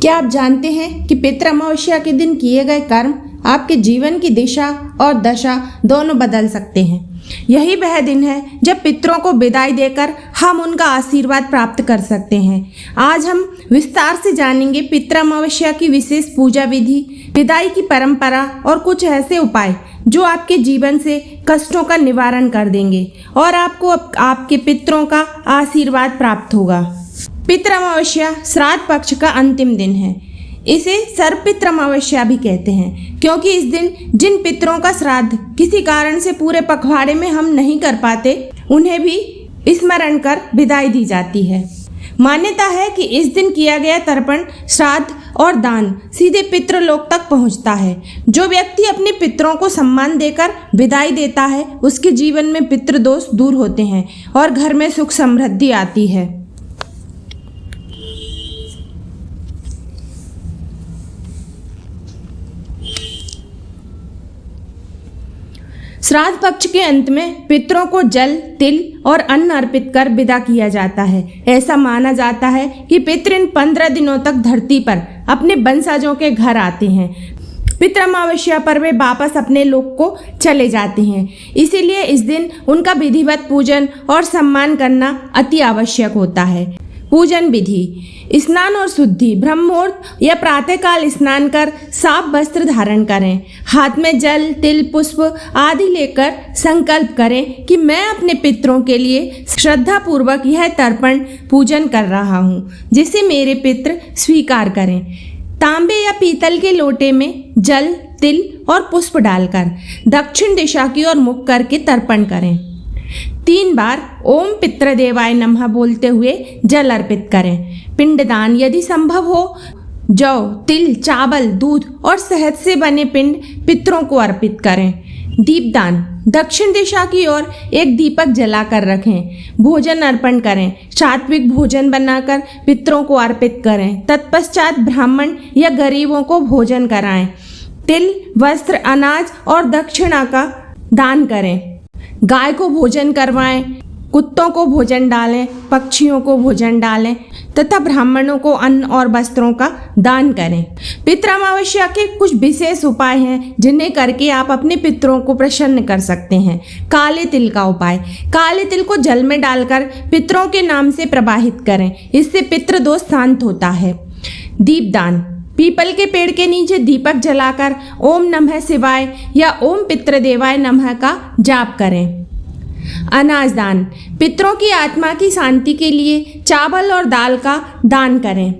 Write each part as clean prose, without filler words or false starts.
क्या आप जानते हैं कि पितृ अमावस्या के दिन किए गए कर्म आपके जीवन की दिशा और दशा दोनों बदल सकते हैं। यही वह दिन है जब पितरों को विदाई देकर हम उनका आशीर्वाद प्राप्त कर सकते हैं। आज हम विस्तार से जानेंगे पितृ अमावस्या की विशेष पूजा विधि, विदाई की परंपरा और कुछ ऐसे उपाय जो आपके जीवन से कष्टों का निवारण कर देंगे और आपको आपके पितरों का आशीर्वाद प्राप्त होगा। पितृ अमावस्या श्राद्ध पक्ष का अंतिम दिन है। इसे सर्वपितृ अमावस्या भी कहते हैं क्योंकि इस दिन जिन पितरों का श्राद्ध किसी कारण से पूरे पखवाड़े में हम नहीं कर पाते, उन्हें भी स्मरण कर विदाई दी जाती है। मान्यता है कि इस दिन किया गया तर्पण, श्राद्ध और दान सीधे पितृलोक तक पहुंचता है। जो व्यक्ति अपने पितरों को सम्मान देकर विदाई देता है, उसके जीवन में पितृदोष दूर होते हैं और घर में सुख समृद्धि आती है। श्राद्ध पक्ष के अंत में पितरों को जल, तिल और अन्न अर्पित कर विदा किया जाता है। ऐसा माना जाता है कि पितर इन 15 दिनों तक धरती पर अपने वंशजों के घर आते हैं। पितृ अमावस्या पर वे वापस अपने लोक को चले जाते हैं, इसीलिए इस दिन उनका विधिवत पूजन और सम्मान करना अति आवश्यक होता है। पूजन विधि: स्नान और शुद्धि: ब्रह्म मुहूर्त या प्रातःकाल स्नान कर साफ वस्त्र धारण करें। हाथ में जल, तिल, पुष्प आदि लेकर संकल्प करें कि मैं अपने पितरों के लिए श्रद्धा पूर्वक यह तर्पण पूजन कर रहा हूँ, जिसे मेरे पितर स्वीकार करें। तांबे या पीतल के लोटे में जल, तिल और पुष्प डालकर दक्षिण दिशा की ओर मुख करके तर्पण करें। 3 बार ओम पितृदेवाय नमः बोलते हुए जल अर्पित करें। पिंडदान: यदि संभव हो जौ, तिल, चावल, दूध और शहद से बने पिंड पितरों को अर्पित करें। दीपदान: दक्षिण दिशा की ओर एक दीपक जलाकर रखें। भोजन अर्पण करें: सात्विक भोजन बनाकर पितरों को अर्पित करें। तत्पश्चात ब्राह्मण या गरीबों को भोजन कराएं। तिल, वस्त्र, अनाज और दक्षिणा का दान करें। गाय को भोजन करवाएं, कुत्तों को भोजन डालें, पक्षियों को भोजन डालें तथा ब्राह्मणों को अन्न और वस्त्रों का दान करें। पितृ अमावस्या के कुछ विशेष उपाय हैं जिन्हें करके आप अपने पितरों को प्रसन्न कर सकते हैं। काले तिल का उपाय: काले तिल को जल में डालकर पितरों के नाम से प्रवाहित करें, इससे पितृदोष शांत होता है। दीपदान: पीपल के पेड़ के नीचे दीपक जलाकर ओम नमः शिवाय या ओम पितृदेवाय नमः का जाप करें। अनाज दान: पितरों की आत्मा की शांति के लिए चावल और दाल का दान करें।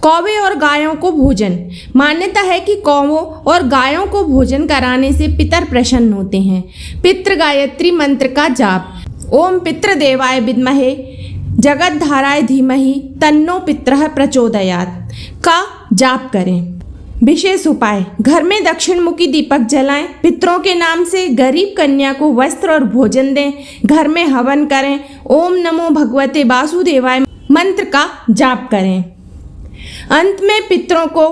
कौवे और गायों को भोजन: मान्यता है कि कौवों और गायों को भोजन कराने से पितर प्रसन्न होते हैं। पितृ गायत्री मंत्र का जाप: ओम पितृदेवाय विद्महे जगद्धाराय धीमहि तन्नो पितरः प्रचोदयात् का जाप करें। विशेष उपाय: घर में दक्षिणमुखी दीपक जलाएं, पितरों के नाम से गरीब कन्या को वस्त्र और भोजन दें, घर में हवन करें, ओम नमो भगवते वासुदेवाय मंत्र का जाप करें। अंत में पितरों को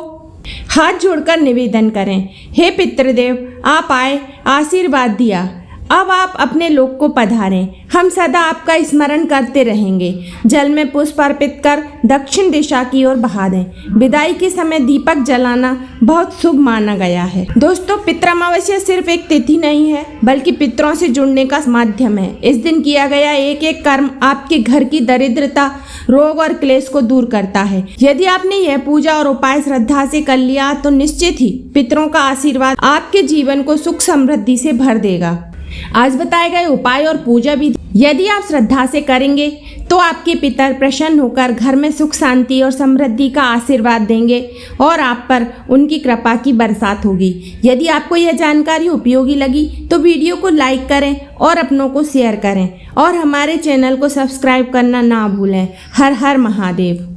हाथ जोड़कर निवेदन करें, हे पितृदेव, आप आए, आशीर्वाद दिया, अब आप अपने लोक को पधारें, हम सदा आपका स्मरण करते रहेंगे। जल में पुष्प अर्पित कर दक्षिण दिशा की ओर बहा दें। विदाई के समय दीपक जलाना बहुत शुभ माना गया है। दोस्तों, पितृ अमावस्या सिर्फ एक तिथि नहीं है, बल्कि पितरों से जुड़ने का माध्यम है। इस दिन किया गया एक एक कर्म आपके घर की दरिद्रता, रोग और क्लेश को दूर करता है। यदि आपने यह पूजा और उपाय श्रद्धा से कर लिया तो निश्चित ही पितरों का आशीर्वाद आपके जीवन को सुख समृद्धि से भर देगा। आज बताए गए उपाय और पूजा विधि यदि आप श्रद्धा से करेंगे तो आपके पितर प्रसन्न होकर घर में सुख, शांति और समृद्धि का आशीर्वाद देंगे और आप पर उनकी कृपा की बरसात होगी। यदि आपको यह जानकारी उपयोगी लगी तो वीडियो को लाइक करें और अपनों को शेयर करें और हमारे चैनल को सब्सक्राइब करना ना भूलें। हर हर महादेव।